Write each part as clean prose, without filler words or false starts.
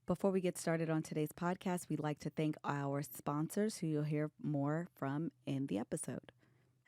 Before we get started on today's podcast, we'd like to thank our sponsors who you'll hear more from in the episode.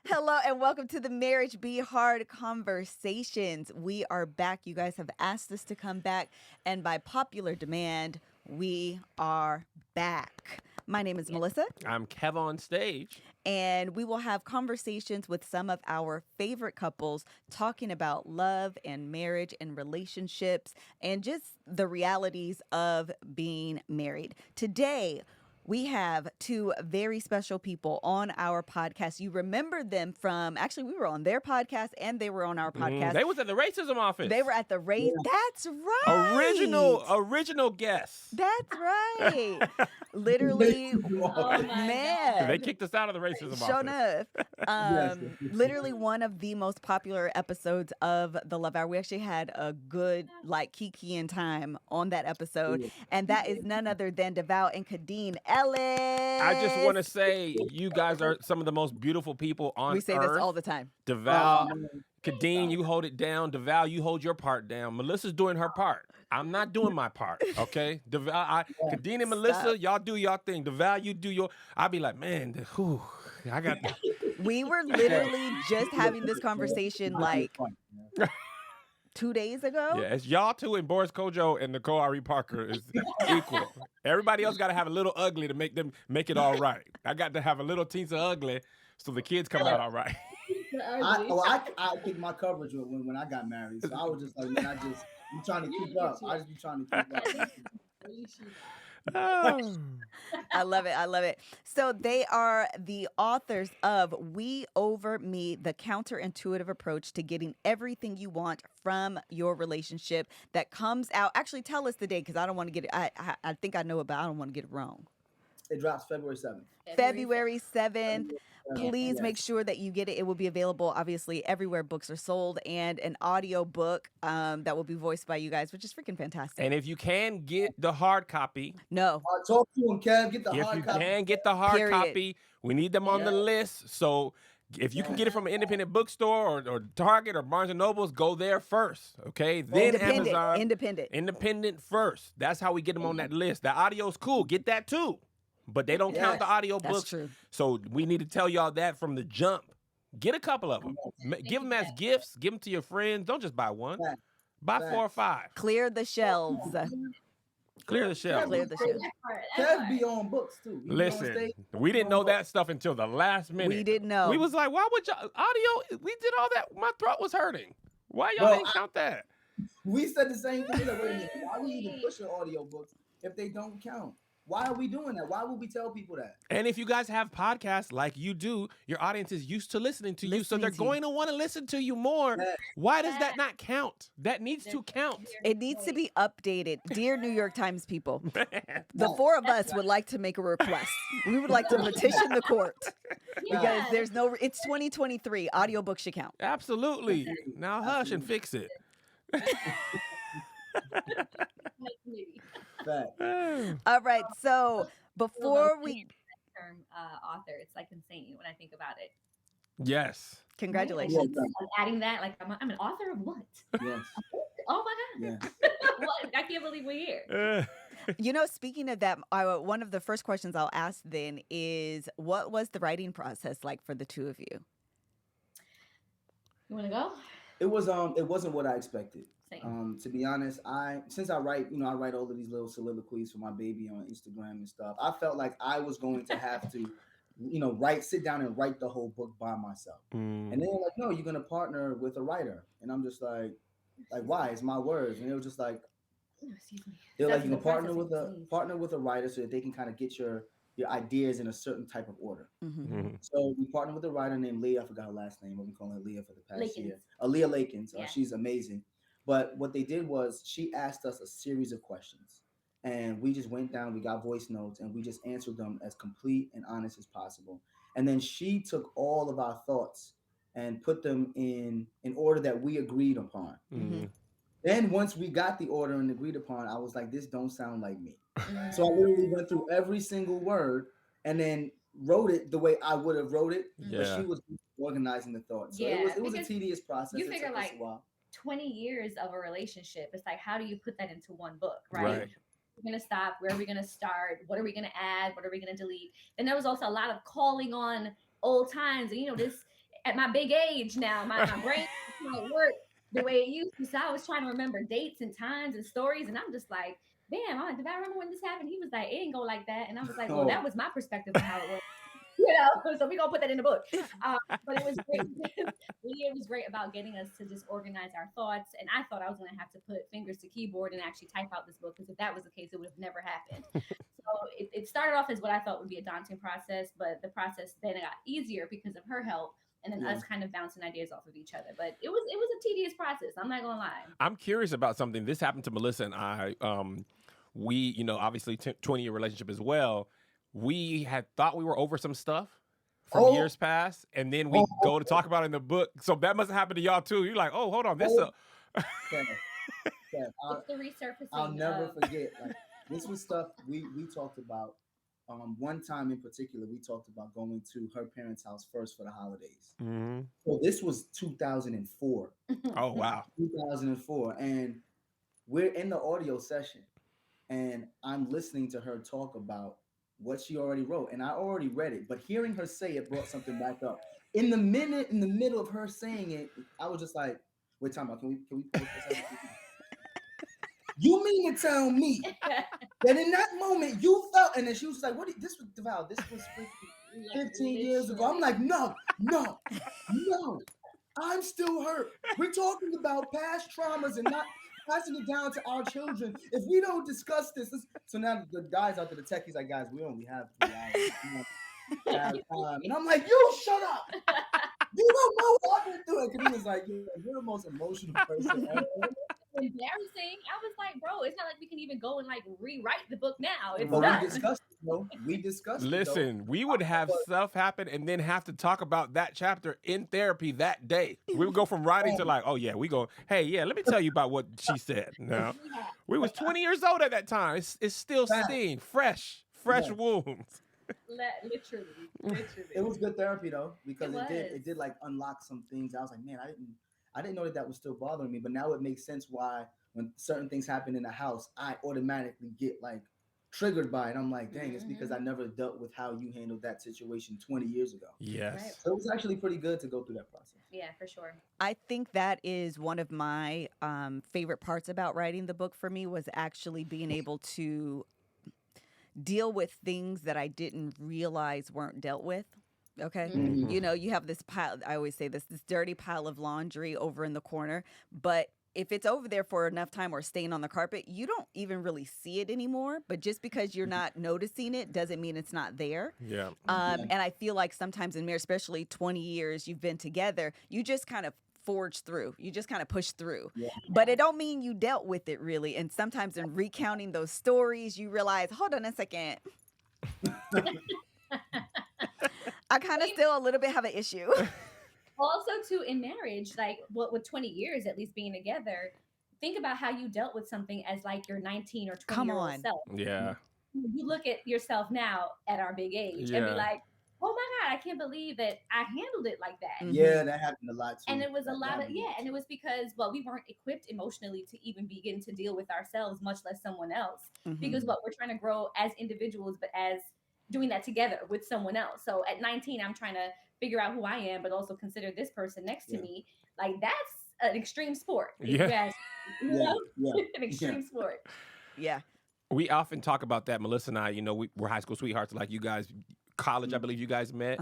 Hello and welcome to the Marriage Be Hard Conversations. We are back. You guys have asked us to come back, and by popular demand, we are back. My name is Melissa. I'm KevOnStage. And we will have conversations with some of our favorite couples talking about love and marriage and relationships and just the realities of being married. Today, we have two very special people on our podcast. You remember them from, actually, we were on their podcast and they were on our podcast. They was at the racism office. They were at the race. That's right. Original guest. That's right. Literally, man. They kicked us out of the racism Sure office. enough. Literally one of the most popular episodes of The Love Hour. We actually had a good, Kikiing time on that episode. And that is none other than DeVale and Khadeen. Ellis. I just want to say you guys are some of the most beautiful people on earth. We say this all the time. DeVale, Khadeen, you hold it down. DeVale, you hold your part down. Melissa's doing her part. I'm not doing my part, okay? Khadeen and Melissa, y'all do y'all thing. DeVale, you do your... I'll be like, man, I got... We were literally just having this conversation 2 days ago. Yeah, it's y'all two and Boris Kojo and Nicole Ari Parker is equal. Everybody else got to have a little ugly to make it all right. I got to have a little teens of ugly so the kids come out all right. I picked my coverage when I got married. So I was just like, man, I'm trying to keep up. I just be trying to keep up. I love it. So they are the authors of We Over Me, the counterintuitive approach to getting everything you want from your relationship that comes out. Actually, tell us the date because I don't want to get it. I think I know about. I don't want to get it wrong. It drops February 7th. February 7th. Please make sure that you get it. It will be available, obviously, everywhere books are sold, and an audio book that will be voiced by you guys, which is freaking fantastic. And if you can get the hard copy. No. Talk to him, Kev. Get the hard copy. If you can get the hard copy, we need them on the list. So if you can get it from an independent bookstore or Target or Barnes & Nobles, go there first, okay? Then Amazon. Independent first. That's how we get them on that list. The audio's cool. Get that too. But they don't count the audio books. True. So we need to tell y'all that from the jump. Get a couple of them. Give them as gifts. Give them to your friends. Don't just buy one. Buy 4 or 5. Clear the shelves. Clear the shelves. Kev be on books too. Listen, we didn't know that stuff until the last minute. We didn't know. We was like, why would y'all audio? We did all that. My throat was hurting. Why y'all didn't count that? We said the same thing. Wait a minute. Why we even push the audio books if they don't count? Why are we doing that? Why would we tell people that? And if you guys have podcasts like you do, your audience is used to listening to you, so they're going to want to listen to you more. Why does that not count? That needs to count. It needs to be updated. Dear New York Times people, the 4 of us would like to make a request. We would like to petition the court because there's it's 2023. Audiobooks should count. Absolutely. Now hush and fix it. All right, so before we term author, it's insane when I think about it. Yes. Congratulations. I'm adding that, I'm an author of what? Yes. Oh my God. Yeah. What? I can't believe we're here. Speaking of that, one of the first questions I'll ask then is, what was the writing process like for the two of you? You want to go? It wasn't what I expected. Same. To be honest, since I write all of these little soliloquies for my baby on Instagram and stuff, I felt like I was going to have to, sit down and write the whole book by myself. And then they're like, no, you're gonna partner with a writer. And I'm just like why? It's my words. And it was just like, excuse me. They're like, you can partner with a writer so that they can kind of get your ideas in a certain type of order. Mm-hmm. So we partnered with a writer named Leah. I forgot her last name. I've been calling her Leah for the past year. Lakins. Leah Lakins. Yeah. She's amazing. But what they did was she asked us a series of questions. And we just went down, we got voice notes, and we just answered them as complete and honest as possible. And then she took all of our thoughts and put them in order that we agreed upon. Mm-hmm. Then once we got the order and agreed upon, I was like, this don't sound like me. So I literally went through every single word and then wrote it the way I would have wrote it. Yeah. But she was organizing the thoughts. So it was a tedious process. You figure 20 years of a relationship. It's like, how do you put that into one book, right? we going to stop? Where are we going to start? What are we going to add? What are we going to delete? And there was also a lot of calling on old times. And, you know, this at my big age now, my brain doesn't work the way it used to. So I was trying to remember dates and times and stories. And I'm just like, damn, I'm like, did I remember when this happened? He was like, it didn't go like that. And I was like, well, that was my perspective of how it was. You know, so we're gonna put that in the book. But it was great. It was great about getting us to just organize our thoughts. And I thought I was gonna have to put fingers to keyboard and actually type out this book, because if that was the case, it would have never happened. So it started off as what I thought would be a daunting process, but the process then got easier because of her help. And then us kind of bouncing ideas off of each other. But it was a tedious process. I'm not gonna lie. I'm curious about something. This happened to Melissa and I. We, you know, obviously 20-year relationship as well. We had thought we were over some stuff from years past, and then we go to talk about it in the book. So that must have happened to y'all too. You're like, oh, hold on, this it's the resurfacing. I'll never forget. Like, this was stuff we talked about. One time in particular, we talked about going to her parents' house first for the holidays. Mm-hmm. So this was 2004. Oh, wow. 2004. And we're in the audio session, and I'm listening to her talk about what she already wrote. And I already read it, but hearing her say it brought something back up. In the middle of her saying it, I was just like, wait, time out. Can we pause this? You mean to tell me that in that moment you felt, and then she was like, what, this was DeVale, this was 15 years ago. I'm like, no, I'm still hurt. We're talking about past traumas and not passing it down to our children. If we don't discuss this, so now the guys out there, the techies, like, guys, we only have 3 hours. And I'm like, you shut up. You don't know what I've been doing. Khadeen was like, you're the most emotional person ever. Embarrassing. I was like, bro, it's not like we can even go and like rewrite the book now. It's but done. we discussed it, though. We discussed it. Listen, we would have stuff happen and then have to talk about that chapter in therapy that day. We would go from writing to like, oh yeah, we go, hey, yeah, let me tell you about what she said. No, we was 20 years old at that time. It's still sting, fresh wounds. Literally. It was good therapy though, because it did like unlock some things. I was like, man, I didn't know that was still bothering me, but now it makes sense why when certain things happen in the house, I automatically get like triggered by it. I'm like, dang, it's because I never dealt with how you handled that situation 20 years ago. Yes. Right. So it was actually pretty good to go through that process. Yeah, for sure. I think that is one of my favorite parts about writing the book for me, was actually being able to deal with things that I didn't realize weren't dealt with. Okay. Mm-hmm. You know, you have this pile, I always say this dirty pile of laundry over in the corner, but if it's over there for enough time or staying on the carpet, you don't even really see it anymore. But just because you're not noticing it doesn't mean it's not there. Yeah. And I feel like sometimes in marriage, especially 20 years you've been together, you just kind of forge through. You just kind of push through. Yeah. But it don't mean you dealt with it really. And sometimes in recounting those stories, you realize, hold on a second. I kind of still a little bit have an issue. Also, too, in marriage, like with 20 years at least being together, think about how you dealt with something as like your 19 or 20-year-old self. Yeah. You look at yourself now at our big age and be like, oh my God, I can't believe that I handled it like that. Yeah, that happened a lot too. And it was a lot of, and it was because, well, we weren't equipped emotionally to even begin to deal with ourselves, much less someone else. Because we're trying to grow as individuals, but as doing that together with someone else. So at 19, I'm trying to figure out who I am, but also consider this person next to me. Like, that's an extreme sport. Yeah. An extreme sport. Yeah. We often talk about that. Melissa and I, you know, we're high school sweethearts like you guys. College, I believe you guys met.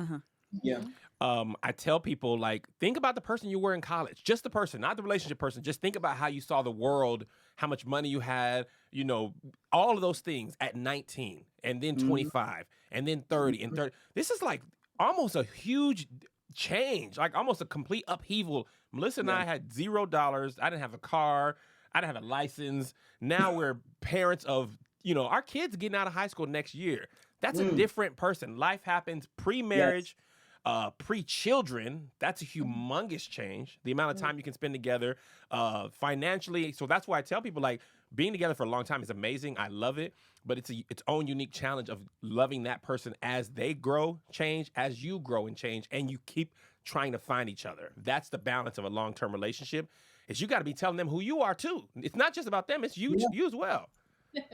Yeah. I tell people, like, think about the person you were in college. Just the person, not the relationship person. Just think about how you saw the world, how much money you had, you know, all of those things at 19 and then 25 and then 30 and 30. This is like almost a huge change, like almost a complete upheaval. Melissa and I had $0. I didn't have a car. I didn't have a license. Now we're parents of, you know, our kids getting out of high school next year. That's a different person. Life happens pre-marriage, pre-children. That's a humongous change. The amount of time you can spend together financially. So that's why I tell people, like, being together for a long time is amazing. I love it. But it's its own unique challenge of loving that person as they grow, change, as you grow and change, and you keep trying to find each other. That's the balance of a long-term relationship. Is you got to be telling them who you are too. It's not just about them. It's you as well.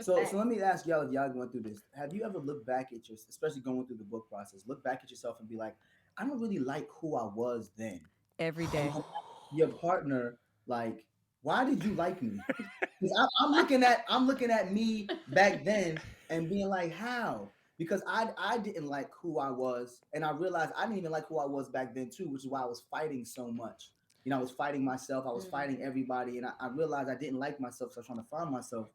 So let me ask y'all, if y'all going through this, have you ever looked back at especially going through the book process, look back at yourself and be like, I don't really like who I was then. Every And day. then your partner, like, why did you like me? Because I'm looking at me back then and being like, how? Because I didn't like who I was, and I realized I didn't even like who I was back then too, which is why I was fighting so much. You know, I was fighting myself, I was fighting everybody, and I realized I didn't like myself, so I was trying to find myself.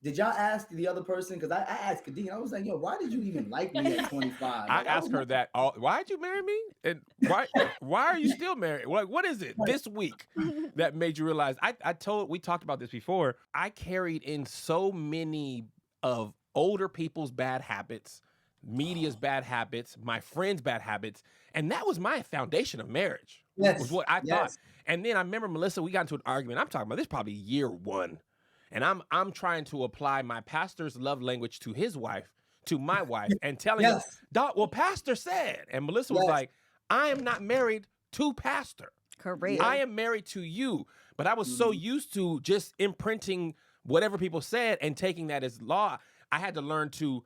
Did y'all ask the other person? Because I asked Khadeen, I was like, yo, why did you even like me at 25? I Like, asked her that. Why'd you marry me? And why are you still married? What is it this week that made you realize? We talked about this before. I carried in so many of older people's bad habits, media's bad habits, my friends' bad habits, and that was my foundation of marriage. Yes, was what I thought. And then I remember, Melissa, we got into an argument. I'm talking about this probably year one. And I'm trying to apply my pastor's love language to his wife, to my wife, and telling him, well, pastor said. And Melissa was like, I am not married to pastor. Correct. I am married to you. But I was so used to just imprinting whatever people said and taking that as law. I had to learn to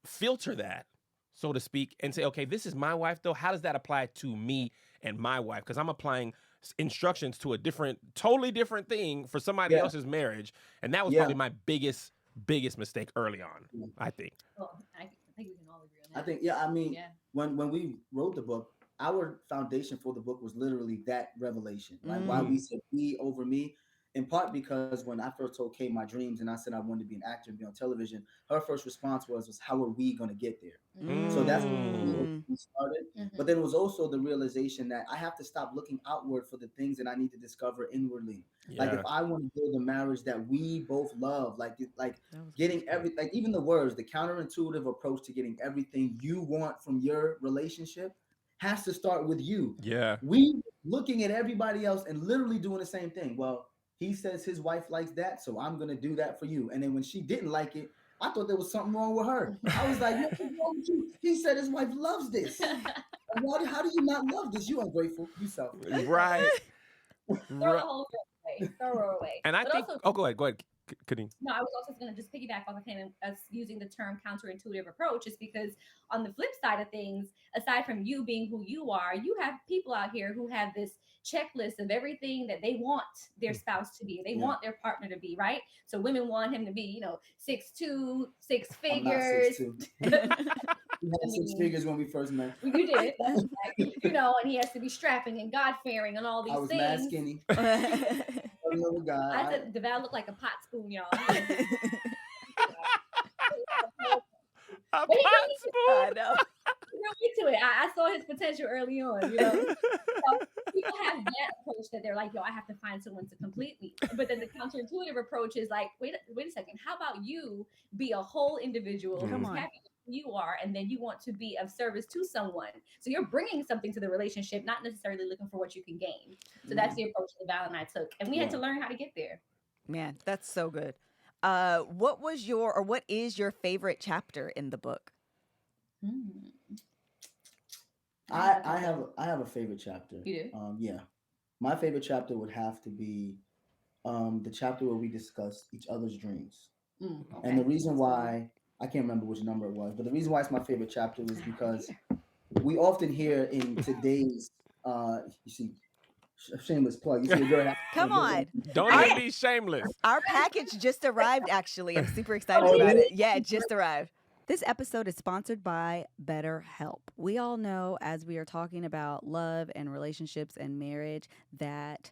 filter that, so to speak, and say, okay, this is my wife, though. How does that apply to me and my wife? Because I'm applying instructions to a totally different thing for somebody else's marriage. And that was probably my biggest mistake early on, I think. Well, I think we can all agree on that. I think, when we wrote the book, our foundation for the book was literally that revelation. Like why we said we over me, in part because when I first told Kay my dreams and I said I wanted to be an actor and be on television, her first response was how are we going to get there? So that's when we started. But then it was also the realization that I have to stop looking outward for the things that I need to discover inwardly. Yeah. Like if I want to build a marriage that we both love, like getting like even the words, the counterintuitive approach to getting everything you want from your relationship has to start with you. Yeah. We looking at everybody else and literally doing the same thing. Well, he says his wife likes that, so I'm going to do that for you. And then when she didn't like it, I thought there was something wrong with her. I was like, what's wrong with you? He said his wife loves this. How do you not love this? You ungrateful. You selfish. Right. Throw the whole away. Throw her away. And I think, go ahead, Khadeen. No, I was also going to just piggyback off of him as using the term counterintuitive approach, is because on the flip side of things, aside from you being who you are, you have people out here who have this checklist of everything that they want their spouse to be. They want their partner to be, right? So women want him to be, 6'2", 6 figures. We had 6 figures when we first met. You did. That's right. And he has to be strapping and God-fearing and all these things. I was mad skinny. I said DeVale looked like a pot spoon, y'all. A pot spoon? I know. Into it. I saw his potential early on, So people have that approach that they're like, I have to find someone to complete me. But then the counterintuitive approach is like, wait a second. How about you be a whole individual who's happy with who you are, and then you want to be of service to someone. So you're bringing something to the relationship, not necessarily looking for what you can gain. So that's the approach that Val and I took. And we had to learn how to get there. Man, that's so good. What is your favorite chapter in the book? I have a favorite chapter. You do? Yeah. My favorite chapter would have to be the chapter where we discuss each other's dreams. Okay. And the reason why, I can't remember which number it was, but the reason why it's my favorite chapter is because we often hear in today's, shameless plug. You see a girl Come on. Don't even be shameless. Our package just arrived, actually. I'm super excited about it. Yeah, it just arrived. This episode is sponsored by BetterHelp. We all know, as we are talking about love and relationships and marriage, that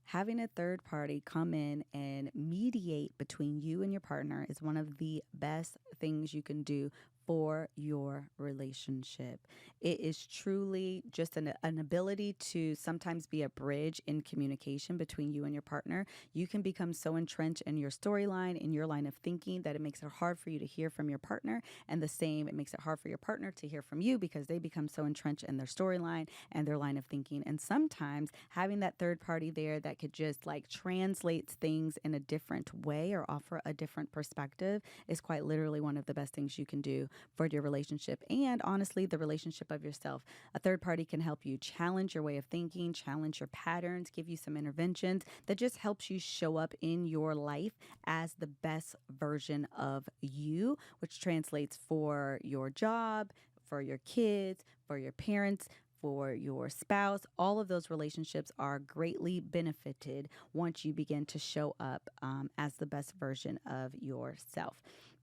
having a third party come in and mediate between you and your partner is one of the best things you can do for your relationship. It is truly just an ability to sometimes be a bridge in communication between you and your partner. You can become so entrenched in your storyline, in your line of thinking, that it makes it hard for you to hear from your partner. And the same, it makes it hard for your partner to hear from you because they become so entrenched in their storyline and their line of thinking. And sometimes having that third party there that could just translates things in a different way or offer a different perspective is quite literally one of the best things you can do for your relationship and honestly, the relationship of yourself. A third party can help you challenge your way of thinking, challenge your patterns, give you some interventions that just helps you show up in your life as the best version of you, which translates for your job, for your kids, for your parents, for your spouse. All of those relationships are greatly benefited once you begin to show up as the best version of yourself.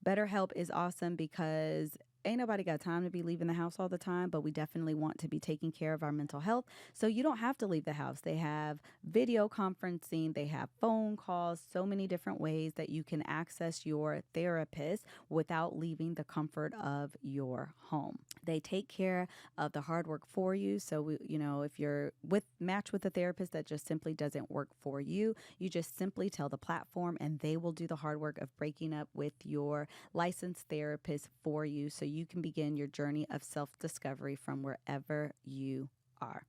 BetterHelp is awesome because ain't nobody got time to be leaving the house all the time, but we definitely want to be taking care of our mental health. So you don't have to leave the house. They have video conferencing, they have phone calls, so many different ways that you can access your therapist without leaving the comfort of your home. They take care of the hard work for you. So, if you're match with a therapist that just simply doesn't work for you, you just simply tell the platform and they will do the hard work of breaking up with your licensed therapist for you so you can begin your journey of self-discovery from wherever you are.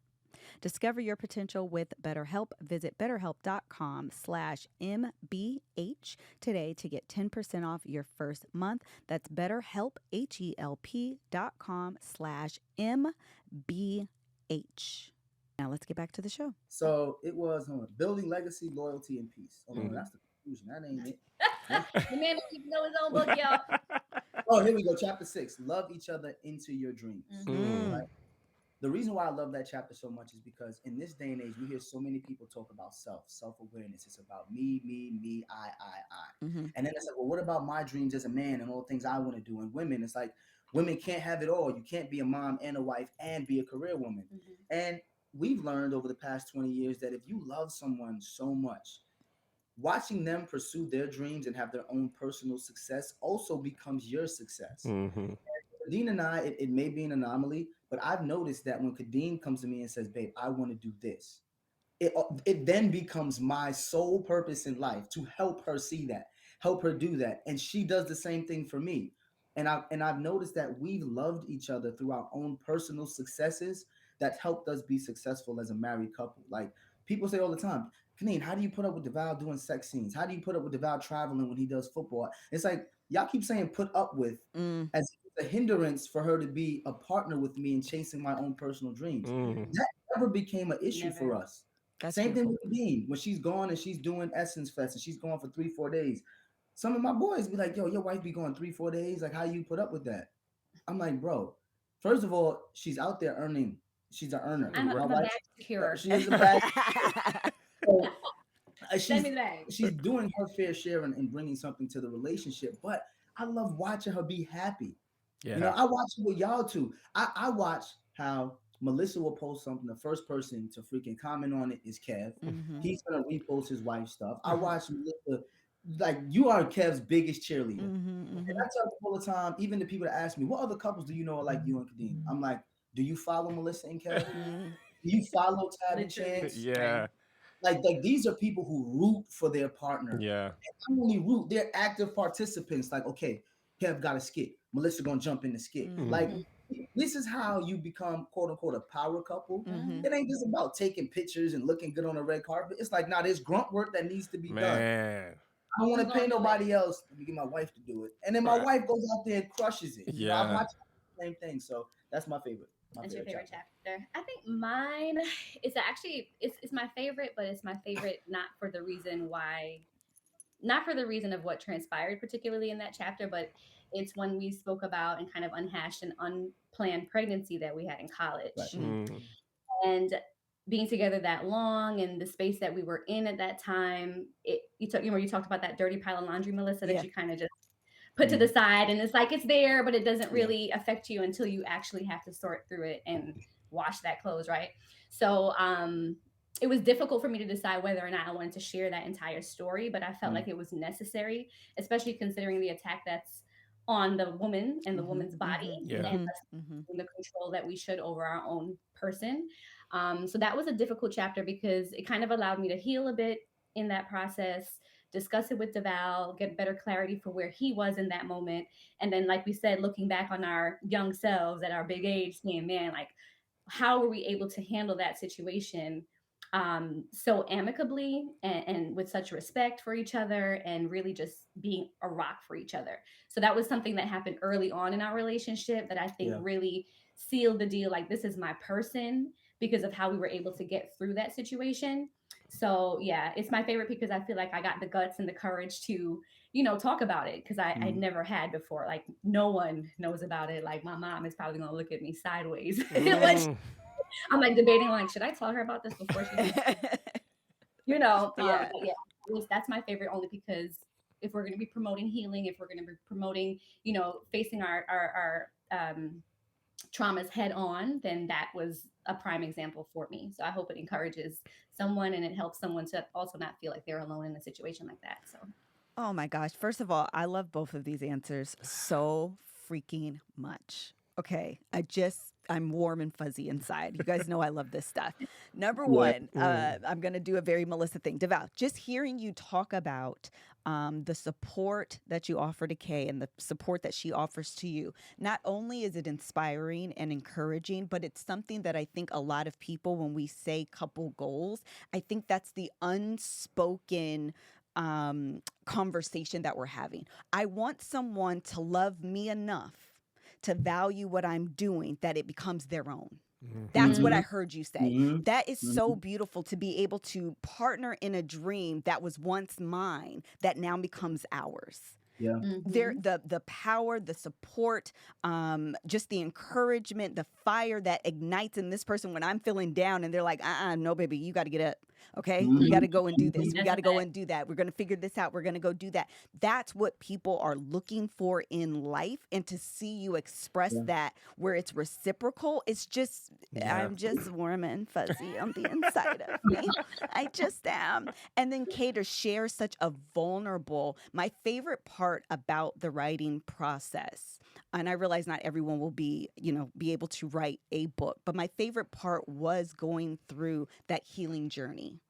Discover your potential with BetterHelp. Visit betterhelp.com/MBH today to get 10% off your first month. That's BetterHelp, HELP.com/MBH. Now let's get back to the show. So it was building legacy, loyalty, and peace. That's the conclusion. That ain't it. The man don't even know his own book, y'all. Oh, here we go. Chapter 6. Love each other into your dreams. Right? The reason why I love that chapter so much is because in this day and age, we hear so many people talk about self-awareness. It's about me, I. And then it's like, well, what about my dreams as a man and all the things I want to do? And women, it's like women can't have it all. You can't be a mom and a wife and be a career woman. And we've learned over the past 20 years that if you love someone so much, watching them pursue their dreams and have their own personal success also becomes your success. Khadeen and I, it may be an anomaly, but I've noticed that when Khadeen comes to me and says, babe, I want to do this, it then becomes my sole purpose in life to help her see that, help her do that. And she does the same thing for me. And I've noticed that we've loved each other through our own personal successes that helped us be successful as a married couple. Like people say all the time, Khadeen, how do you put up with DeVale doing sex scenes? How do you put up with DeVale traveling when he does football? It's like, y'all keep saying put up with as a hindrance for her to be a partner with me in chasing my own personal dreams. That never became an issue for us. Same thing with Dean. When she's gone and she's doing Essence Fest and she's gone for 3-4 days. Some of my boys be like, yo, your wife be going 3-4 days. Like, how you put up with that? I'm like, bro, first of all, she's out there earning. She's an earner. I'm a bag securer. She is a bag. So, she's doing her fair share in bringing something to the relationship. But I love watching her be happy. Yeah. I watch it with y'all too. I watch how Melissa will post something. The first person to freaking comment on it is Kev. He's gonna repost his wife's stuff. I watch Melissa, like you are Kev's biggest cheerleader. And I tell them all the time, even the people that ask me, what other couples do you know are like you and Khadeen? I'm like, do you follow Melissa and Kev? Do you follow Tab and Chance? Yeah. Like these are people who root for their partner. Yeah. And not only root, they're active participants. Like, okay, Kev got a skit. Melissa gonna jump in the skit. Like, this is how you become quote unquote a power couple. It ain't just about taking pictures and looking good on a red carpet. It's like, nah, there's grunt work that needs to be done. I don't want to pay nobody else. Let me get my wife to do it. And then my wife goes out there and crushes it. Yeah. I'm watching the same thing. So that's my favorite. That's your favorite chapter. I think mine is actually it's my favorite, but it's my favorite not for the reason of what transpired particularly in that chapter, but it's when we spoke about and kind of unhashed an unplanned pregnancy that we had in college. And being together that long and the space that we were in at that time, you talked about that dirty pile of laundry, Melissa, that you kind of just put to the side, and it's like it's there, but it doesn't really affect you until you actually have to sort through it and wash that clothes, right? So it was difficult for me to decide whether or not I wanted to share that entire story, but I felt like it was necessary, especially considering the attack that's on the woman and the woman's body and the control that we should over our own person. So that was a difficult chapter because it kind of allowed me to heal a bit in that process, discuss it with DeVale, get better clarity for where he was in that moment. And then, like we said, looking back on our young selves at our big age, saying, man, like, how were we able to handle that situation so amicably and with such respect for each other and really just being a rock for each other. So that was something that happened early on in our relationship that I think really sealed the deal. Like, this is my person, because of how we were able to get through that situation. So yeah, it's my favorite because I feel like I got the guts and the courage to, talk about it, because I never had before. Like, no one knows about it. Like, my mom is probably gonna look at me sideways. I'm like debating, like, should I tell her about this before she Yeah. but yeah, that's my favorite, only because if we're going to be promoting healing, if we're going to be promoting, facing our traumas head on, then that was a prime example for me. So I hope it encourages someone and it helps someone to also not feel like they're alone in a situation like that. So. Oh my gosh. First of all, I love both of these answers so freaking much. Okay. I'm warm and fuzzy inside. You guys know I love this stuff. Number one, I'm going to do a very Melissa thing. DeVale, just hearing you talk about the support that you offer to Kay and the support that she offers to you, not only is it inspiring and encouraging, but it's something that I think a lot of people, when we say couple goals, I think that's the unspoken conversation that we're having. I want someone to love me enough to value what I'm doing that it becomes their own. That's what I heard you say. That is so beautiful, to be able to partner in a dream that was once mine that now becomes ours. Yeah. The power, the support, just the encouragement, the fire that ignites in this person when I'm feeling down and they're like, no, baby, you got to get up. Okay. You got to go and do this. We got to go and do that. We're going to figure this out. We're going to go do that. That's what people are looking for in life. And to see you express that where it's reciprocal, it's just, I'm just warm and fuzzy on the inside of me. I just am. And then Kay, to share such a vulnerable, my favorite part about the writing process, and I realize not everyone will be able to write a book, but my favorite part was going through that healing journey.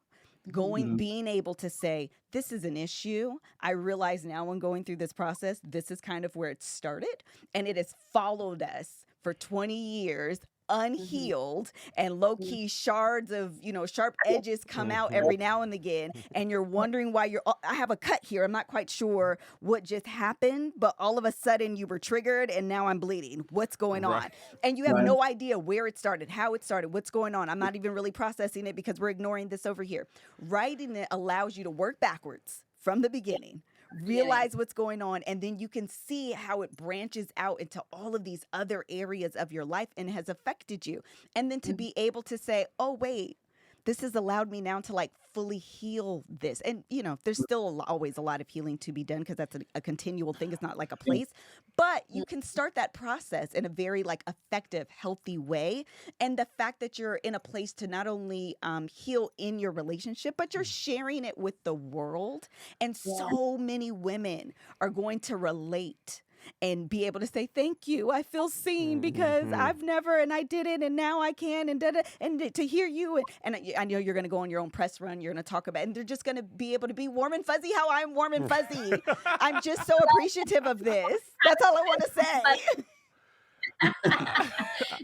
Being able to say, this is an issue. I realize now when going through this process, this is kind of where it started. And it has followed us for 20 years, unhealed, and low-key shards of, sharp edges come out every now and again. And you're wondering why I have a cut here. I'm not quite sure what just happened, but all of a sudden you were triggered and now I'm bleeding. What's going on? And you have no idea where it started, how it started, what's going on. I'm not even really processing it because we're ignoring this over here. Writing it allows you to work backwards from the beginning. Realize what's going on, and then you can see how it branches out into all of these other areas of your life and has affected you. And then to be able to say, oh, wait, this has allowed me now to like fully heal this. And, there's still always a lot of healing to be done because that's a continual thing. It's not like a place, but you can start that process in a very like effective, healthy way. And the fact that you're in a place to not only heal in your relationship, but you're sharing it with the world. And so many women are going to relate and be able to say, thank you, I feel seen because I've never, and I did it, and now I can, and to hear you, and I know you're going to go on your own press run, you're going to talk about, and they're just going to be able to be warm and fuzzy how I'm warm and fuzzy. I'm just so appreciative of this. That's all I want to say.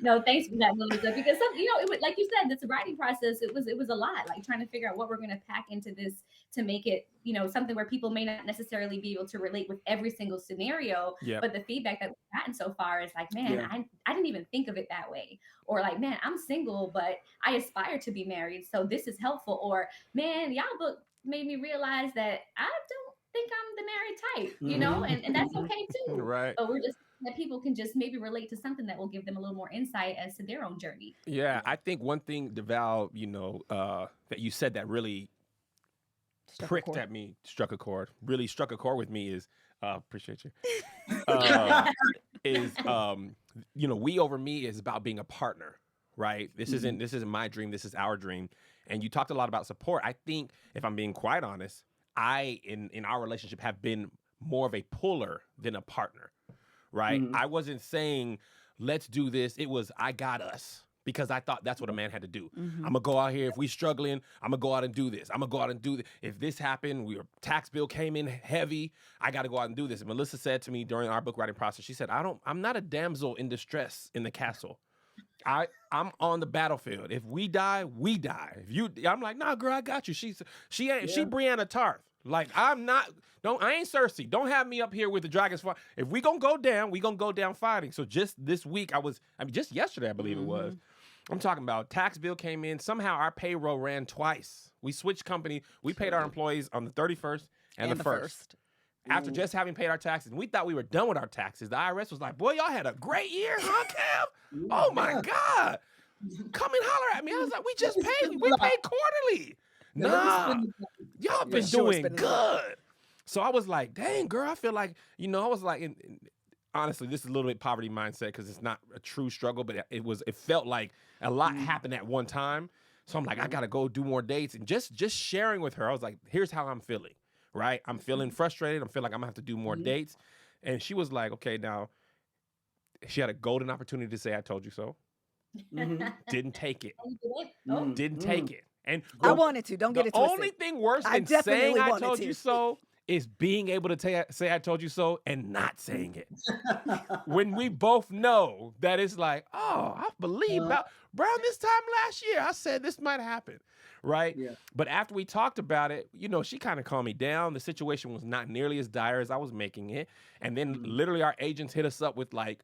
No, thanks for that, Melissa. Because it was, like you said, this writing process, it was a lot. Like trying to figure out what we're going to pack into this to make it, something where people may not necessarily be able to relate with every single scenario. But the feedback that we've gotten so far is like, man, I didn't even think of it that way. Or like, man, I'm single, but I aspire to be married, so this is helpful. Or man, y'all book made me realize that I don't think I'm the married type, and that's okay too. Right. But we're just that people can just maybe relate to something that will give them a little more insight as to their own journey. Yeah, I think one thing, DeVale, that you said that really pricked at me, struck a chord with me is, appreciate you, we over me is about being a partner, right? This isn't my dream, this is our dream. And you talked a lot about support. I think, if I'm being quite honest, I, in our relationship, have been more of a puller than a partner. Right? I wasn't saying, let's do this. It was, I got us, because I thought that's what a man had to do. I'm going to go out here. If we struggling, I'm going to go out and do this. I'm going to go out and do this. If this happened, your tax bill came in heavy, I got to go out and do this. And Melissa said to me during our book writing process, she said, I'm not a damsel in distress in the castle. I'm on the battlefield. If we die, we die. I'm like, nah, girl, I got you. She Brianna Tarth. Like, I'm not. I ain't Cersei. Don't have me up here with the dragons fight. If we gonna go down, we gonna go down fighting. So just this week, just yesterday, I believe it was. I'm talking about tax bill came in. Somehow our payroll ran twice. We switched company. We paid our employees on the 31st and the 1st. After just having paid our taxes, and we thought we were done with our taxes. The IRS was like, boy, y'all had a great year, huh, Kev? Oh, my God. Come and holler at me. I was like, we just paid. We paid quarterly. Nah, y'all been doing good. So I was like, dang, girl, I feel like, I was like, honestly, this is a little bit poverty mindset because it's not a true struggle, but it felt like a lot happened at one time. So I'm like, I got to go do more dates. And just sharing with her, I was like, here's how I'm feeling. Right? I'm feeling frustrated. I feel like I'm going to have to do more dates. And she was like, okay, now, she had a golden opportunity to say, I told you so. Didn't take it. Didn't take it. And I wanted to. Don't get it twisted. The only thing worse than saying I told you so is being able to say I told you so and not saying it. When we both know that it's like, oh, I believe around this time last year, I said this might happen. Right? Yeah. But after we talked about it, she kind of calmed me down. The situation was not nearly as dire as I was making it. And then literally our agents hit us up with like,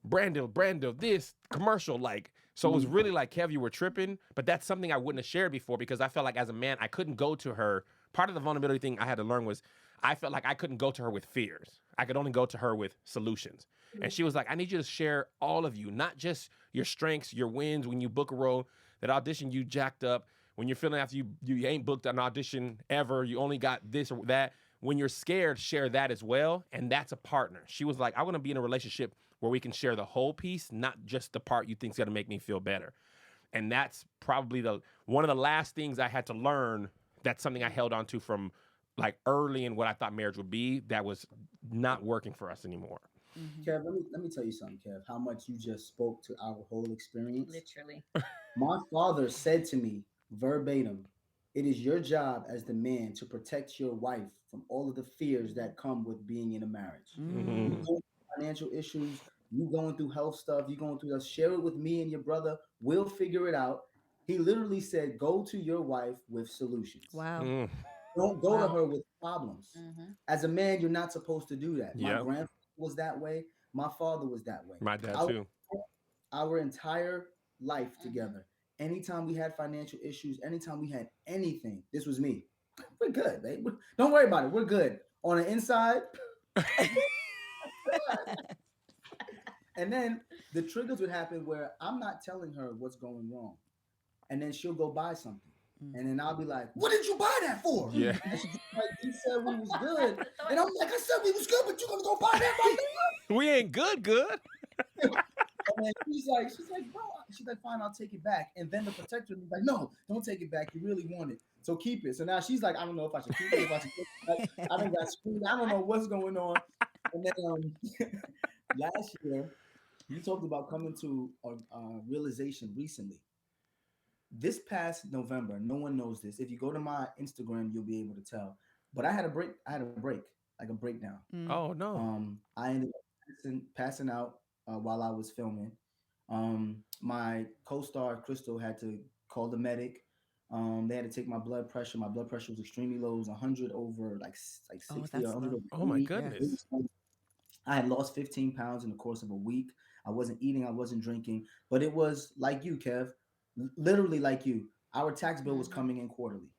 Brando, this commercial, like, so it was really like, Kev, you were tripping. But that's something I wouldn't have shared before because I felt like as a man, I couldn't go to her. Part of the vulnerability thing I had to learn was I felt like I couldn't go to her with fears. I could only go to her with solutions. And she was like, I need you to share all of you, not just your strengths, your wins when you book a role, that audition you jacked up, when you're feeling after you ain't booked an audition ever, you only got this or that. When you're scared, share that as well. And that's a partner. She was like, I want to be in a relationship where we can share the whole piece, not just the part you think's going to make me feel better. And that's probably one of the last things I had to learn. That's something I held on to from like early in what I thought marriage would be that was not working for us anymore. Kev, let me tell you something, Kev, how much you just spoke to our whole experience. Literally. My father said to me verbatim, it is your job as the man to protect your wife from all of the fears that come with being in a marriage. Financial issues, you going through health stuff, you going through that, share it with me and your brother. We'll figure it out. He literally said, go to your wife with solutions. Wow. Don't go to her with problems. As a man, you're not supposed to do that. My grandfather was that way. My father was that way. My dad too. Our entire life together. Anytime we had financial issues, anytime we had anything, this was me. We're good, babe. Don't worry about it. We're good. On the inside. And then the triggers would happen where I'm not telling her what's going wrong. And then she'll go buy something. And then I'll be like, what did you buy that for? Yeah. And she's like, you said we was good. And I'm like, I said we was good, but you're going to go buy that right now? We ain't good. And then she's like, bro, she's like, fine, I'll take it back. And then the protector is like, no, don't take it back. You really want it. So keep it. So now she's like, I don't know if I should keep it, if I should take it back. I don't got screwed. I don't know what's going on. And then last year, you talked about coming to a realization recently. This past November, no one knows this. If you go to my Instagram, you'll be able to tell. But I had a break, like a breakdown. Oh no. I ended up passing out while I was filming. My co-star Crystal had to call the medic. They had to take my blood pressure. My blood pressure was extremely low. It was 100 over like 60 or 100 over 80. Oh my goodness. I had lost 15 pounds in the course of a week. I wasn't eating, I wasn't drinking, but it was like you, Kev, literally like you. Our tax bill was coming in quarterly.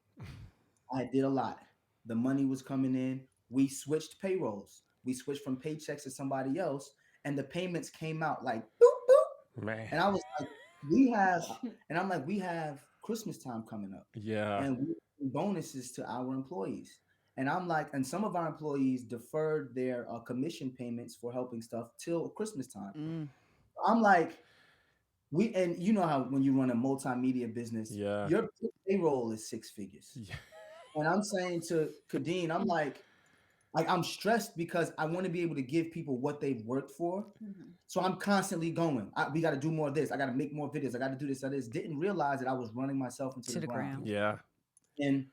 I did a lot. The money was coming in. We switched payrolls. We switched from paychecks to somebody else, and the payments came out like boop, boop. Man. And I was like, we have Christmas time coming up. Yeah. And we bonuses to our employees. And I'm like, and some of our employees deferred their commission payments for helping stuff till Christmas time. I'm like, and you know how when you run a multimedia business, your payroll is 6 figures. Yeah. And I'm saying to Khadeen, I'm like I'm stressed because I want to be able to give people what they've worked for. So I'm constantly going, we got to do more of this. I got to make more videos. I got to do this. Didn't realize that I was running myself into the ground. Yeah. And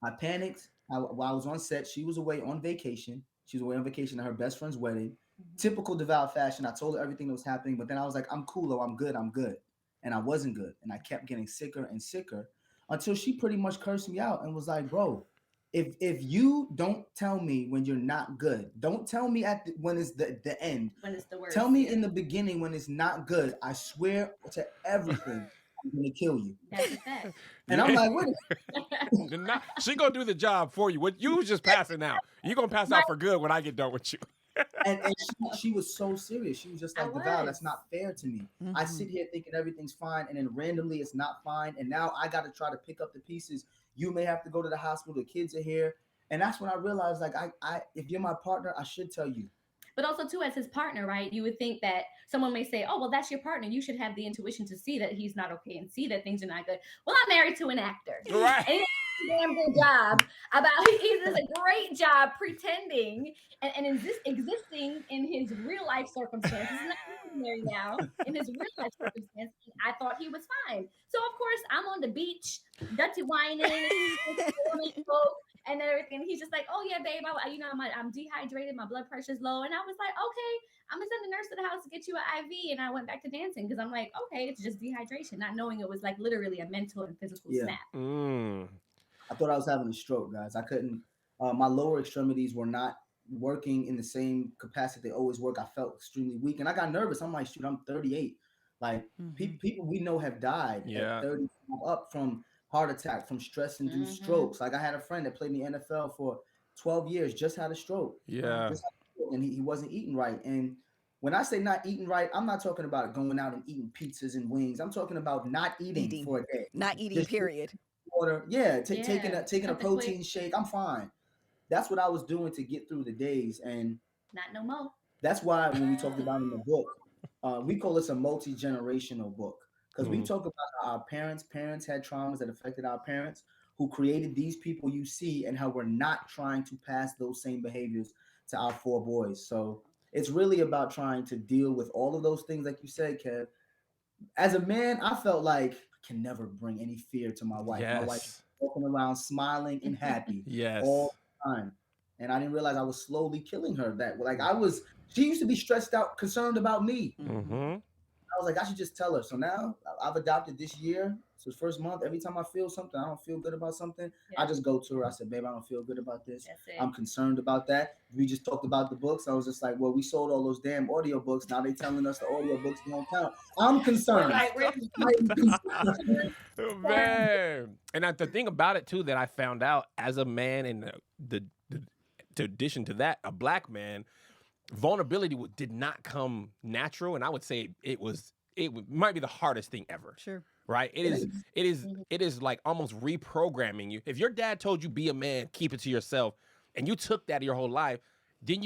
I panicked. While I was on set, she was away on vacation. She was away on vacation at her best friend's wedding. Typical DeVale fashion. I told her everything that was happening, but then I was like, I'm cool, though. I'm good. and I wasn't good. And I kept getting sicker and sicker until she pretty much cursed me out and was like, bro, if you don't tell me when you're not good, don't tell me when it's the end. When it's the worst. Tell me in the beginning when it's not good. I swear to everything, I'm gonna kill you. That's a fact. And I'm like, what? She gonna do the job for you. What you was just passing out. You gonna pass out for good when I get done with you. and she was so serious. She was just like, DeVale, that's not fair to me. I sit here thinking everything's fine, and then randomly it's not fine. And now I got to try to pick up the pieces. You may have to go to the hospital. The kids are here. And that's when I realized, like, I if you're my partner, I should tell you. But also, too, as his partner, right, you would think that someone may say, oh, well, that's your partner. You should have the intuition to see that he's not okay and see that things are not good. Well, I'm married to an actor. Right. And he does a damn good job he does a great job pretending and existing in his real life circumstances. Not married now, in his real life circumstances. I thought he was fine. So, of course, I'm on the beach, dirty whining, and everything. He's just like, oh yeah, babe, I'm dehydrated, my blood pressure's low. And I was like, okay, I'm gonna send the nurse to the house to get you an IV. And I went back to dancing because I'm like, okay, it's just dehydration, not knowing it was like literally a mental and physical snap. I thought I was having a stroke, guys. I couldn't, my lower extremities were not working in the same capacity they always work. I felt extremely weak and I got nervous. I'm like, shoot, I'm 38. Like people we know have died at 30 up from heart attack, from stress-induced strokes. Like I had a friend that played in the NFL for 12 years, just had a stroke. And he wasn't eating right. And when I say not eating right, I'm not talking about going out and eating pizzas and wings. I'm talking about not eating for a day. Not eating, just period. Water. Taking a protein shake. I'm fine. That's what I was doing to get through the days. And not no more. That's why when we talked about in the book, we call this a multi-generational book. Because we talk about how our parents had traumas that affected our parents, who created these people you see, and how we're not trying to pass those same behaviors to our 4 boys. So it's really about trying to deal with all of those things, like you said, Kev. As a man, I felt like I can never bring any fear to my wife. My wife is walking around smiling and happy all the time. And I didn't realize I was slowly killing her. She used to be stressed out, concerned about me. I was like, I should just tell her. So now I've adopted this year. So the first month, every time I feel something, I don't feel good about something, I just go to her. I said, babe, I don't feel good about this. I'm concerned about that. We just talked about the books. I was just like, well, we sold all those damn audio books. Now they're telling us the audio books don't count. I'm concerned. Man. And the thing about it, too, that I found out as a man, and to addition to that, a black man, vulnerability did not come natural, and I would say it might be the hardest thing ever. Sure. Right? It is like almost reprogramming you. If your dad told you be a man, keep it to yourself, and you took that your whole life, then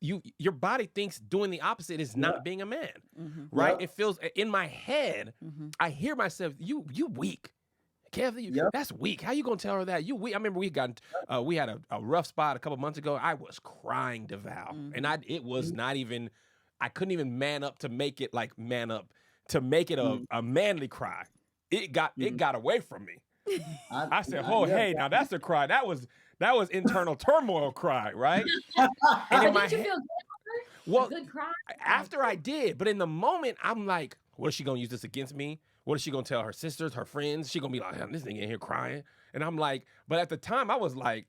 your body thinks doing the opposite is not being a man. Right? It feels in my head, I hear myself, you weak. Kev, that's weak. How you gonna tell her that? You weak. I remember we had a rough spot a couple months ago. I was crying, DeVale, and it was not even. I couldn't even man up to make it like man up to make it a manly cry. It got away from me. I said, hey, now that's a cry. That was internal turmoil cry, right? And in my head, well, good cry. After I did, but in the moment, I'm like, what is she gonna use this against me? What is she gonna tell her sisters, her friends? She gonna be like, this nigga in here crying. And I'm like, but at the time I was like,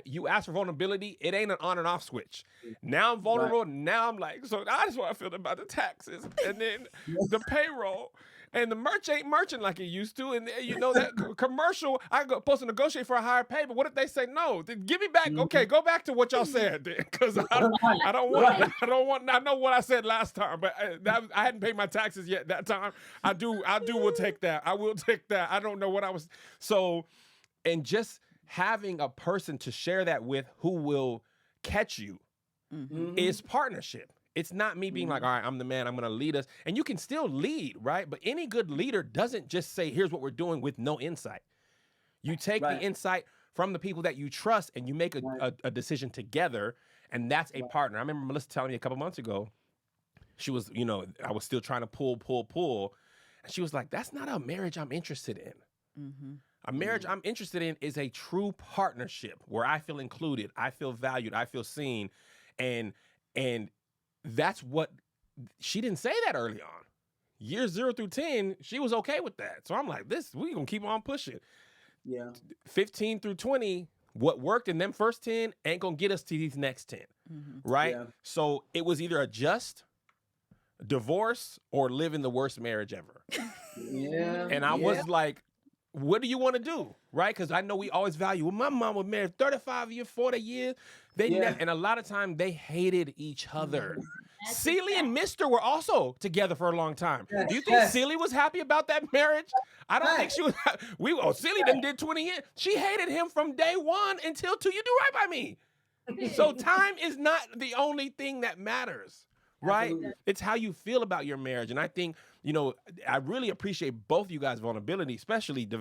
you ask for vulnerability, it ain't an on and off switch. Now I'm vulnerable. Right. Now I'm like, so that's what I feel about the taxes and then the payroll. And the merch ain't merching like it used to. And you know that commercial, supposed to negotiate for a higher pay, but what if they say no? Then give me back. Okay, go back to what y'all said then, because I know what I said last time, but I hadn't paid my taxes yet that time. I will take that. I will take that. I don't know what I was. So, and just having a person to share that with who will catch you is partnership. It's not me being like, all right, I'm the man, I'm going to lead us. And you can still lead, right? But any good leader doesn't just say, here's what we're doing with no insight. You take the insight from the people that you trust and you make a decision together, and that's a partner. I remember Melissa telling me a couple months ago, she was, I was still trying to pull. And she was like, that's not a marriage I'm interested in. A marriage I'm interested in is a true partnership where I feel included, I feel valued, I feel seen. And that's what, she didn't say that early on. years 0 through 10, she was okay with that. So I'm like, we gonna keep on pushing. Yeah. 15 through 20, what worked in them first 10 ain't gonna get us to these next 10. Right? Yeah. So it was either adjust, divorce, or live in the worst marriage ever. Yeah. And I was like, what do you want to do? Right? Because I know we always value, well, my mom was married 35 years, 40 years. And a lot of times they hated each other. Celie and Mr. were also together for a long time. Do you think Celie was happy about that marriage? I don't think she was. Celie did 20 years. She hated him from day one until 2. You do right by me. So time is not the only thing that matters, right? Absolutely. It's how you feel about your marriage. And I think, I really appreciate both of you guys' vulnerability, especially DeVale.